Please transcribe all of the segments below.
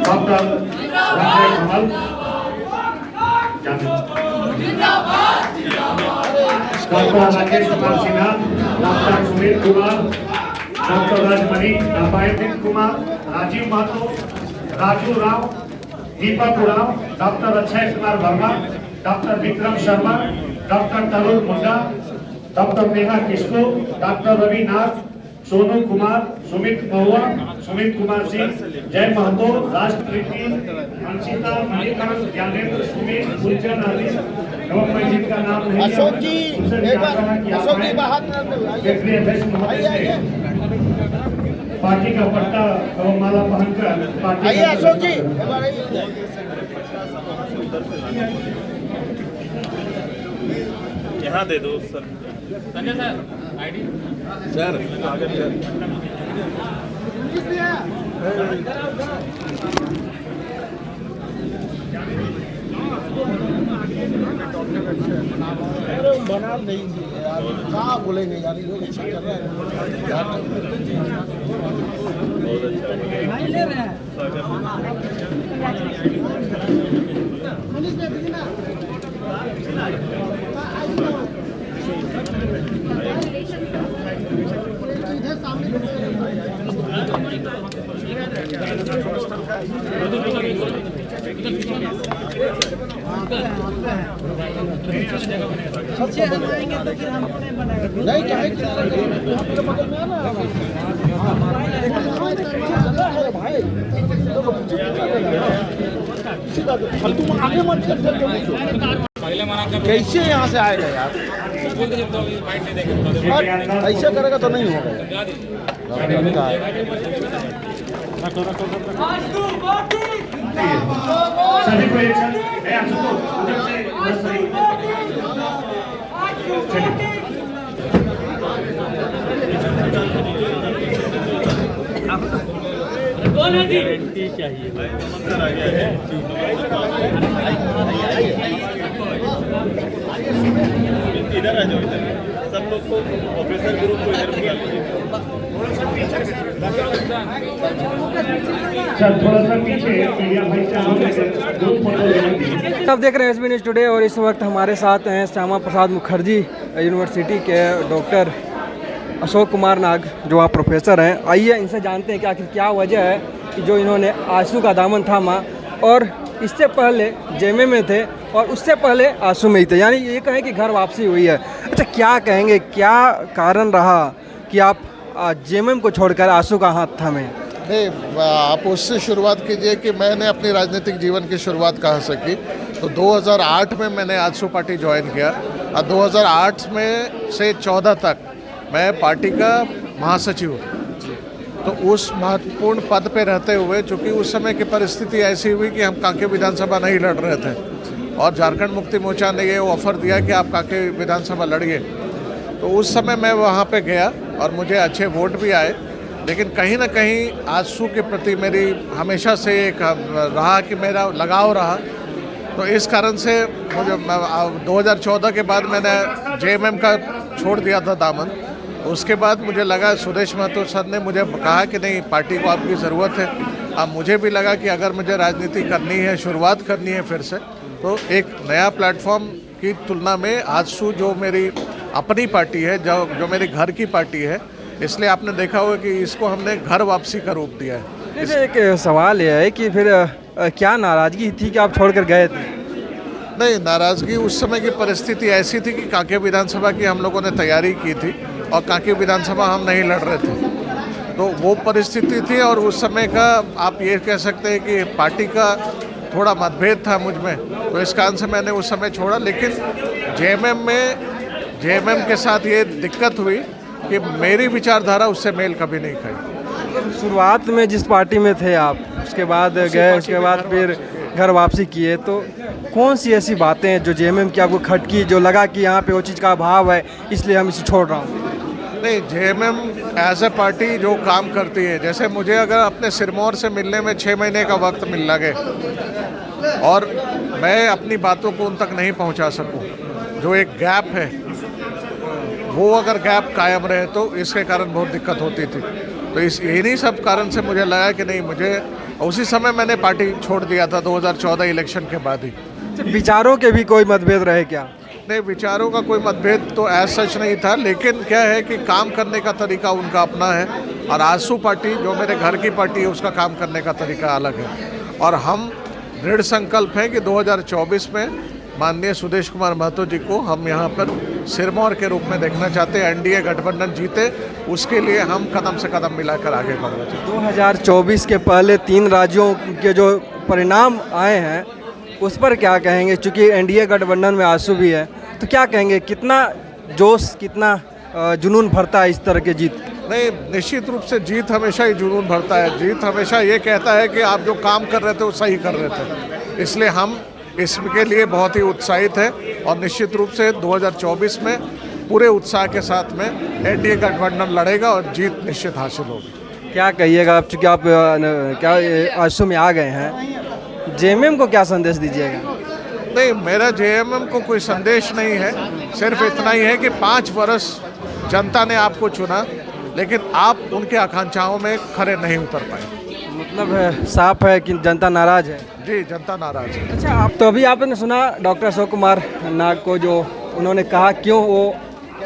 Doctor Kamal doctor Rakesh Kumar Sinha, doctor Sunil Kumar, doctor Rajmani Apayan Kumar, Rajeev Mahto, Raju Rao, Deepak Oraon, doctor Akshay Kumar Verma, doctor Vikram Sharma, doctor Tarun Munda, doctor Neha Kisku, doctor Ravi Nath, Sonu Kumar, Sumit Mahua, Sumit Kumar Singh, Jay Mahto, राष्ट्रप्रीति, Anshita, Manikaran, Gyanendra, Sumit, गुलचन आदि एवं मैं जिनका नाम नहीं अशोक जी बाहर पार्टी का पट्टा एवं माला पहनकर पार्टी अशोक जी यहाँ दे दो sir. Sanjay sir ID sir आगे सर। बना नहीं यार, क्या बोलेंगे यार, ये लोग अच्छा कर रहे हैं यार। नहीं ले रहे हैं नहीं चाहे बगल में आना भाई फालतू आगे मत कर। कैसे यहाँ से आएगा यार, ऐसे करेगा तो नहीं होगा। सभी को एक साथ उधर से गारंटी चाहिए इधर आ जाओ, इधर सब लोग को ऑफिसर ग्रुप को इधर बुला लीजिए। आप देख रहे हैं एसबी न्यूज़ टुडे और इस वक्त हमारे साथ हैं श्यामा प्रसाद मुखर्जी यूनिवर्सिटी के डॉक्टर अशोक कुमार नाग, जो आप प्रोफेसर हैं। आइए इनसे जानते हैं कि आखिर क्या वजह है कि जो इन्होंने आंसू का दामन थामा और इससे पहले जेएमएम में थे और उससे पहले आंसू में ही थे, यानी ये कहें कि घर वापसी हुई है। अच्छा, क्या कहेंगे, क्या कारण रहा कि आप जेएमएम को छोड़कर आंसू का हाथ थामे? नहीं, आप उससे शुरुआत कीजिए कि मैंने अपनी राजनीतिक जीवन की शुरुआत कहाँ से की। तो 2008 में मैंने आजसू पार्टी ज्वाइन किया और 2008 में से 14 तक मैं पार्टी का महासचिव हूँ। तो उस महत्वपूर्ण पद पे रहते हुए, चूँकि उस समय की परिस्थिति ऐसी हुई कि हम कांके विधानसभा नहीं लड़ रहे थे और झारखंड मुक्ति मोर्चा ने ये ऑफर दिया कि आप कांके विधानसभा लड़िए। तो उस समय मैं वहाँ पे गया और मुझे अच्छे वोट भी आए, लेकिन कहीं ना कहीं आजसू के प्रति मेरी हमेशा से एक रहा कि मेरा लगाव रहा। तो इस कारण से मुझे 2014 के बाद मैंने जेएमएम का छोड़ दिया था दामन। उसके बाद मुझे लगा, सुदेश महतो सर ने मुझे कहा कि नहीं, पार्टी को आपकी ज़रूरत है। अब मुझे भी लगा कि अगर मुझे राजनीति करनी है, शुरुआत करनी है फिर से, तो एक नया प्लेटफॉर्म की तुलना में आजसू जो मेरी अपनी पार्टी है, जो मेरे घर की पार्टी है, इसलिए आपने देखा होगा कि इसको हमने घर वापसी का रूप दिया है। एक सवाल यह है कि फिर क्या नाराज़गी थी कि आप छोड़कर गए थे? नहीं, नाराज़गी उस समय की परिस्थिति ऐसी थी कि कांके विधानसभा की हम लोगों ने तैयारी की थी और कांके विधानसभा हम नहीं लड़ रहे थे। तो वो परिस्थिति थी और उस समय का आप ये कह सकते हैं कि पार्टी का थोड़ा मतभेद था मुझ में, तो इस कारण से मैंने उस समय छोड़ा। लेकिन जेएमएम के साथ ये दिक्कत हुई कि मेरी विचारधारा उससे मेल कभी नहीं खाई। शुरुआत में जिस पार्टी में थे आप, उसके बाद गए, उसके बाद फिर घर वापसी किए, तो कौन सी ऐसी बातें हैं जो जेएमएम की आपको खटकी, जो लगा कि यहाँ पे वो चीज़ का अभाव है इसलिए हम इसे छोड़ रहा हूँ? नहीं, जेएमएम एज ए पार्टी जो काम करती है, जैसे मुझे अगर अपने सिरमौर से मिलने में 6 महीने का वक्त मिल लगे और मैं अपनी बातों को उन तक नहीं पहुँचा सकूँ, जो एक गैप है, वो अगर गैप कायम रहे तो इसके कारण बहुत दिक्कत होती थी। तो इस इन्हीं सब कारण से मुझे लगा कि नहीं, मुझे उसी समय मैंने पार्टी छोड़ दिया था 2014 इलेक्शन के बाद ही। विचारों के भी कोई मतभेद रहे क्या? नहीं, विचारों का कोई मतभेद तो एज सच नहीं था, लेकिन क्या है कि काम करने का तरीका उनका अपना है और आजसू पार्टी जो मेरे घर की पार्टी है उसका काम करने का तरीका अलग है। और हम दृढ़ संकल्प हैं कि 2024 में माननीय सुदेश कुमार महतो जी को हम यहाँ पर सिरमौर के रूप में देखना चाहते हैं। एनडीए गठबंधन जीते, उसके लिए हम कदम से कदम मिलाकर आगे बढ़ रहे हैं। 2024 के पहले 3 राज्यों के जो परिणाम आए हैं उस पर क्या कहेंगे? चूँकि एनडीए गठबंधन में आजसू भी है, तो क्या कहेंगे, कितना जोश, कितना जुनून भरता है इस तरह की जीत? नहीं, निश्चित रूप से जीत हमेशा ही जुनून भरता है। जीत हमेशा ये कहता है कि आप जो काम कर रहे थे वो सही कर रहे थे, इसलिए हम इसके लिए बहुत ही उत्साहित है और निश्चित रूप से 2024 में पूरे उत्साह के साथ में एनडीए गठबंधन लड़ेगा और जीत निश्चित हासिल होगी। क्या कहिएगा आप, चूँकि आप क्या आजसू में आ गए हैं, जेएमएम को क्या संदेश दीजिएगा? नहीं, मेरा जेएमएम को कोई संदेश नहीं है, सिर्फ इतना ही है कि 5 वर्ष जनता ने आपको चुना, लेकिन आप उनके आकांक्षाओं में खरे नहीं उतर पाए। मतलब है, साफ है कि जनता नाराज है। जी, जनता नाराज है। अच्छा, आप तो अभी आपने सुना डॉक्टर अशोक कुमार नाग को, जो उन्होंने कहा क्यों वो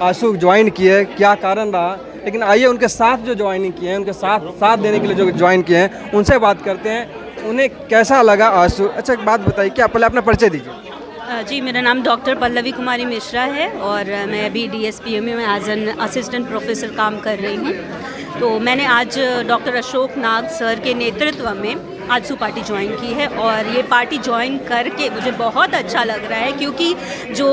आजसू ज्वाइन किए, क्या कारण रहा, लेकिन आइए उनके साथ जो ज्वाइनिंग किए हैं, उनके साथ देने के लिए जो ज्वाइन किए हैं, उनसे बात करते हैं, उन्हें कैसा लगा आजसू। अच्छा, एक बात बताइए, क्या पहले अपना परिचय दीजिए। जी, मेरा नाम डॉक्टर पल्लवी कुमारी मिश्रा है और मैं अभी डीएसपीएमयू में एज एन असिस्टेंट प्रोफेसर काम कर रही हूँ। तो मैंने आज डॉक्टर अशोक नाग सर के नेतृत्व में आजसू पार्टी ज्वाइन की है और ये पार्टी ज्वाइन करके मुझे बहुत अच्छा लग रहा है, क्योंकि जो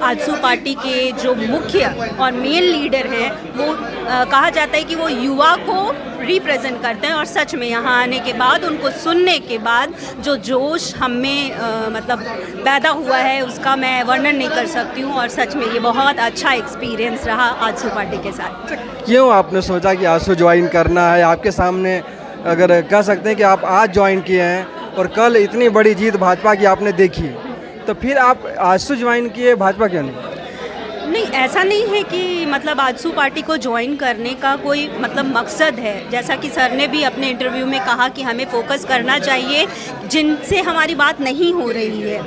आजसू पार्टी के जो मुख्य और मेन लीडर हैं वो कहा जाता है कि वो युवा को रिप्रेजेंट करते हैं और सच में यहाँ आने के बाद, उनको सुनने के बाद जो जोश हम में मतलब पैदा हुआ है उसका मैं वर्णन नहीं कर सकती हूँ और सच में ये बहुत अच्छा एक्सपीरियंस रहा आजसू पार्टी के साथ। क्यों आपने सोचा कि आजसू ज्वाइन करना है? आपके सामने अगर कह सकते हैं कि आप आज ज्वाइन किए हैं और कल इतनी बड़ी जीत भाजपा की आपने देखी, तो फिर आप आजसू ज्वाइन किए, भाजपा क्यों नहीं? नहीं, ऐसा नहीं है कि मतलब आजसू पार्टी को ज्वाइन करने का कोई मतलब मकसद है। जैसा कि सर ने भी अपने इंटरव्यू में कहा कि हमें फोकस करना चाहिए जिनसे हमारी बात नहीं हो रही है,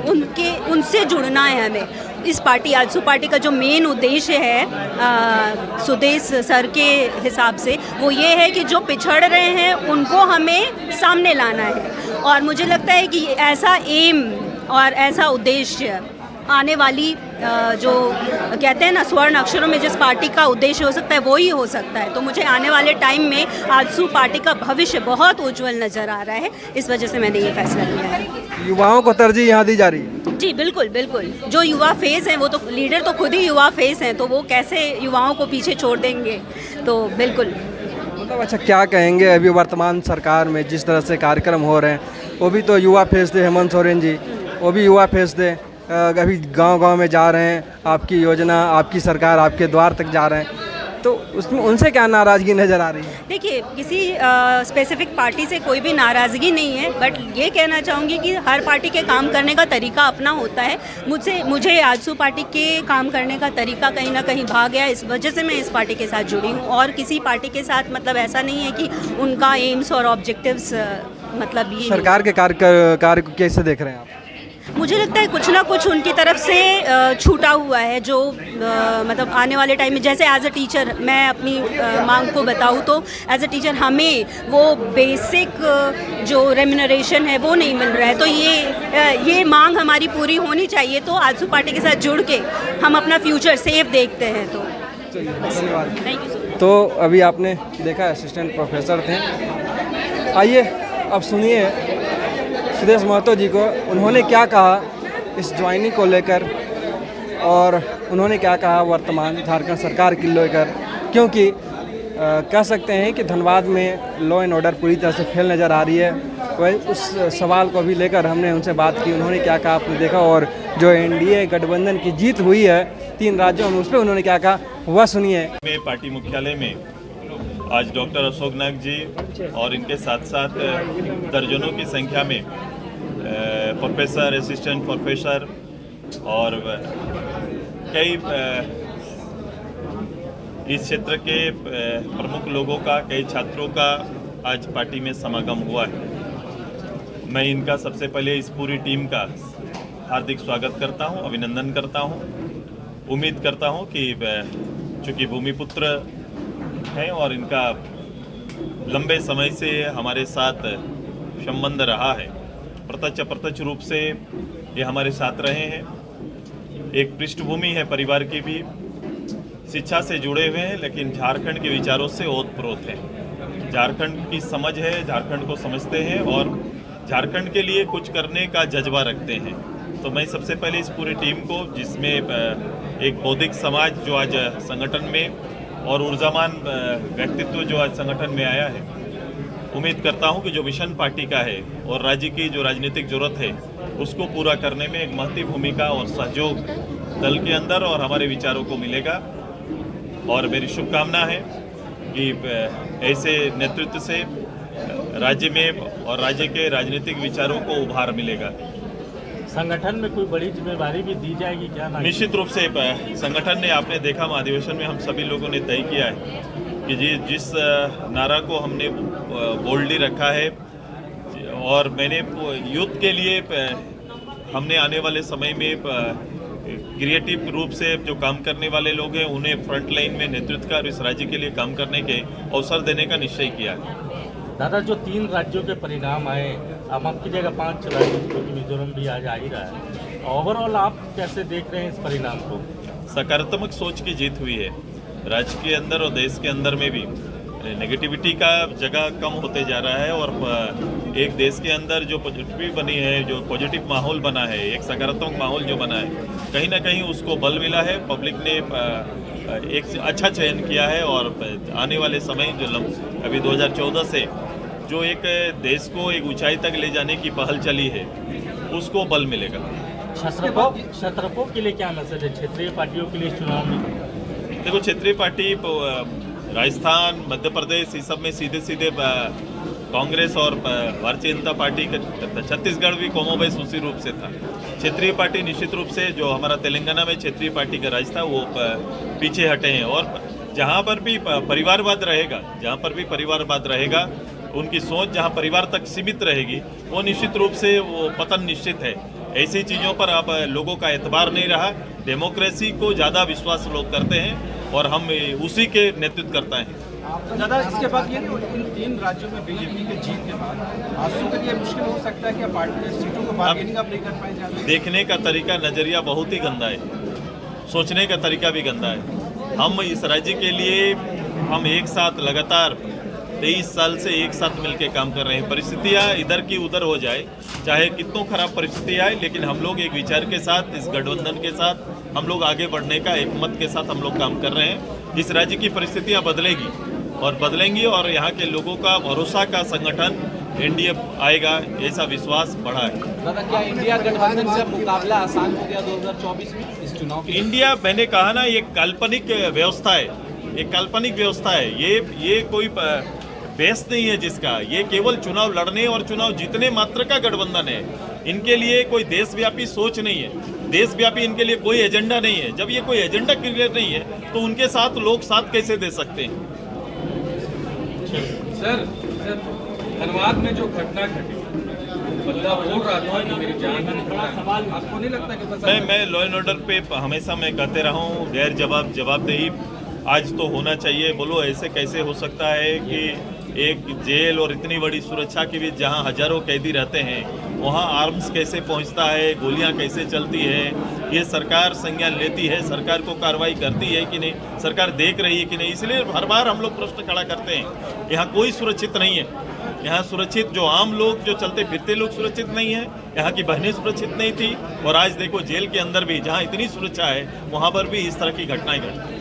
उनसे जुड़ना है हमें। इस पार्टी आजसू पार्टी का जो मेन उद्देश्य है सुदेश सर के हिसाब से वो ये है कि जो पिछड़ रहे हैं उनको हमें सामने लाना है और मुझे लगता है कि ऐसा एम और ऐसा उद्देश्य आने वाली जो कहते हैं ना स्वर्ण अक्षरों में जिस पार्टी का उद्देश्य हो सकता है वो ही हो सकता है। तो मुझे आने वाले टाइम में आजसू पार्टी का भविष्य बहुत उज्जवल नज़र आ रहा है, इस वजह से मैंने ये फैसला लिया है। युवाओं को तरजीह यहाँ दी जा रही है? जी बिल्कुल बिल्कुल, जो युवा फेस हैं वो तो लीडर तो खुद ही युवा फेस हैं, तो वो कैसे युवाओं को पीछे छोड़ देंगे, तो बिल्कुल। मतलब अच्छा, क्या कहेंगे अभी वर्तमान सरकार में जिस तरह से कार्यक्रम हो रहे हैं, वो भी तो युवा फेस थे, हेमंत सोरेन जी वो भी युवा फेस थे, अभी गांव-गांव में जा रहे हैं, आपकी योजना, आपकी सरकार आपके द्वार तक जा रहे हैं, तो उसमें उनसे क्या नाराज़गी नज़र आ रही है? देखिए, किसी स्पेसिफिक पार्टी से कोई भी नाराज़गी नहीं है, बट ये कहना चाहूँगी कि हर पार्टी के काम करने का तरीका अपना होता है। मुझे आजसू पार्टी के काम करने का तरीका कहीं ना कहीं भाग गया, इस वजह से मैं इस पार्टी के साथ जुड़ी हूँ और किसी पार्टी के साथ मतलब ऐसा नहीं है कि उनका एम्स और ऑब्जेक्टिव्स मतलब ये। सरकार के कार्य को कैसे देख रहे हैं आप? मुझे लगता है कुछ ना कुछ उनकी तरफ से छूटा हुआ है, जो मतलब आने वाले टाइम में, जैसे एज अ टीचर मैं अपनी मांग को बताऊँ तो एज अ टीचर हमें वो बेसिक जो रेम्यूनरेशन है वो नहीं मिल रहा है, तो ये मांग हमारी पूरी होनी चाहिए। तो आजसू पार्टी के साथ जुड़ के हम अपना फ्यूचर सेफ देखते हैं। तो धन्यवाद। Thank you. तो अभी आपने देखा असिस्टेंट प्रोफेसर थे, आइए अब सुनिए सुदेश महतो जी को, उन्होंने क्या कहा इस ज्वाइनिंग को लेकर और उन्होंने क्या कहा वर्तमान झारखंड सरकार की लेकर, क्योंकि कह सकते हैं कि धनबाद में लॉ एंड ऑर्डर पूरी तरह से फेल नज़र आ रही है। वही उस सवाल को भी लेकर हमने उनसे बात की, उन्होंने क्या कहा आपने देखा, और जो एनडीए गठबंधन की जीत हुई है 3 राज्यों में उस पर उन्होंने क्या कहा वह सुनिए। पार्टी मुख्यालय में आज डॉक्टर अशोक नाग जी और इनके साथ साथ दर्जनों की संख्या में प्रोफेसर, असिस्टेंट प्रोफेसर और कई इस क्षेत्र के प्रमुख लोगों का, कई छात्रों का आज पार्टी में समागम हुआ है। मैं इनका सबसे पहले इस पूरी टीम का हार्दिक स्वागत करता हूं, अभिनंदन करता हूं। उम्मीद करता हूं कि चूँकि भूमिपुत्र हैं और इनका लंबे समय से हमारे साथ संबंध रहा है, प्रत्यक्ष अप्रत्यक्ष रूप से ये हमारे साथ रहे हैं। एक पृष्ठभूमि है परिवार की भी, शिक्षा से जुड़े हुए हैं, लेकिन झारखंड के विचारों से ओतप्रोत हैं। झारखंड की समझ है, झारखंड को समझते हैं और झारखंड के लिए कुछ करने का जज्बा रखते हैं। तो मैं सबसे पहले इस पूरी टीम को, जिसमें एक बौद्धिक समाज जो आज संगठन में और ऊर्जावान व्यक्तित्व जो आज संगठन में आया है, उम्मीद करता हूं कि जो मिशन पार्टी का है और राज्य की जो राजनीतिक जरूरत है उसको पूरा करने में एक महती भूमिका और सहयोग दल के अंदर और हमारे विचारों को मिलेगा। और मेरी शुभकामना है कि ऐसे नेतृत्व से राज्य में और राज्य के राजनीतिक विचारों को उभार मिलेगा। संगठन में कोई बड़ी जिम्मेदारी भी दी जाएगी क्या? निश्चित रूप से संगठन ने, आपने देखा अधिवेशन में हम सभी लोगों ने तय किया है कि जिस नारा को हमने बोल्डली रखा है और मैंने यूथ के लिए हमने आने वाले समय में क्रिएटिव रूप से जो काम करने वाले लोग हैं उन्हें फ्रंट लाइन में नेतृत्व का और इस राज्य के लिए काम करने के अवसर देने का निश्चय किया है। दादा, जो 3 राज्यों के परिणाम आए, अब आपकी जगह 5 राज्यों, क्योंकि मिजोरम भी आज आ ही रहा है, ओवरऑल आप कैसे देख रहे हैं इस परिणाम को? सकारात्मक सोच की जीत हुई है। राज्य के अंदर और देश के अंदर में भी नेगेटिविटी का जगह कम होते जा रहा है और एक देश के अंदर जो पॉजिटिव बनी है, जो पॉजिटिव माहौल बना है, एक सकारात्मक माहौल जो बना है, कहीं ना कहीं उसको बल मिला है। पब्लिक ने एक अच्छा चयन किया है और आने वाले समय जो अभी 2014 से जो एक देश को एक ऊंचाई तक ले जाने की पहल चली है, उसको बल मिलेगा। क्षत्रपों के लिए क्या मैसेज है, क्षेत्रीय पार्टियों के लिए चुनाव में? देखो, क्षेत्रीय पार्टी राजस्थान, मध्य प्रदेश, इस सब में सीधे सीधे कांग्रेस और भारतीय जनता पार्टी का, छत्तीसगढ़ भी कमोबेश उसी रूप से था। क्षेत्रीय पार्टी निश्चित रूप से जो हमारा तेलंगाना में क्षेत्रीय पार्टी का राज था वो पीछे हटे हैं और जहाँ पर भी परिवारवाद रहेगा, जहाँ पर भी परिवारवाद रहेगा, उनकी सोच जहाँ परिवार तक सीमित रहेगी, वो निश्चित रूप से वो पतन निश्चित है। ऐसी चीज़ों पर अब लोगों का एतबार नहीं रहा। डेमोक्रेसी को ज़्यादा विश्वास लोग करते हैं और हम उसी के नेतृत्व करता है। दादा, इसके बाद ये इन 3 राज्यों में बीजेपी के जीत के बाद आजसू के लिए मुश्किल हो सकता है कि पार्टी सीटों को बार्गेनिंग आप नहीं कर पाए ज़्यादा? देखने का तरीका, नज़रिया बहुत ही गंदा है, सोचने का तरीका भी गंदा है। हम इस राज्य के लिए हम एक साथ लगातार 23 साल से एक साथ मिलकर काम कर रहे हैं। परिस्थितियाँ इधर की उधर हो जाए, चाहे कितनों खराब परिस्थिति आए, लेकिन हम लोग एक विचार के साथ, इस गठबंधन के साथ हम लोग आगे बढ़ने का एक मत के साथ हम लोग काम कर रहे हैं। इस राज्य की परिस्थितियाँ बदलेगी और बदलेंगी और यहाँ के लोगों का भरोसा का संगठन एनडीए आएगा, ऐसा विश्वास बढ़ा है। दादा, क्या इंडिया गठबंधन से मुकाबला आसान हो गया 2024 में इस चुनाव के? इंडिया, मैंने कहा ना, ये काल्पनिक व्यवस्था है, एक काल्पनिक व्यवस्था है। ये कोई बेस नहीं है जिसका, ये केवल चुनाव लड़ने और चुनाव जीतने मात्र का गठबंधन है। इनके लिए कोई देशव्यापी सोच नहीं है, देशव्यापी इनके लिए कोई एजेंडा नहीं है। जब ये कोई एजेंडा क्लियर नहीं है तो उनके साथ लोग साथ कैसे दे सकते हैं? सर, धनबाद में जो घटना घटी, बंदा बोल रहा था कि मेरी जान में सवाल, आपको नहीं लगता कि मैं लॉ एंड ऑर्डर पे हमेशा मैं कहते रहा हूँ, गैर जवाबदेही आज तो होना चाहिए। बोलो, ऐसे कैसे हो सकता है कि एक जेल और इतनी बड़ी सुरक्षा के बीच जहां हजारों कैदी रहते हैं, वहां आर्म्स कैसे पहुंचता है, गोलियां कैसे चलती है, ये सरकार संज्ञान लेती है, सरकार को कार्रवाई करती है कि नहीं, सरकार देख रही है कि नहीं? इसलिए हर बार हम लोग प्रश्न खड़ा करते हैं। यहाँ कोई सुरक्षित नहीं है। यहाँ सुरक्षित जो आम लोग, जो चलते फिरते लोग सुरक्षित नहीं है, यहाँ की बहनें सुरक्षित नहीं थी और आज देखो जेल के अंदर भी जहाँ इतनी सुरक्षा है वहाँ पर भी इस तरह की घटनाएं घटती।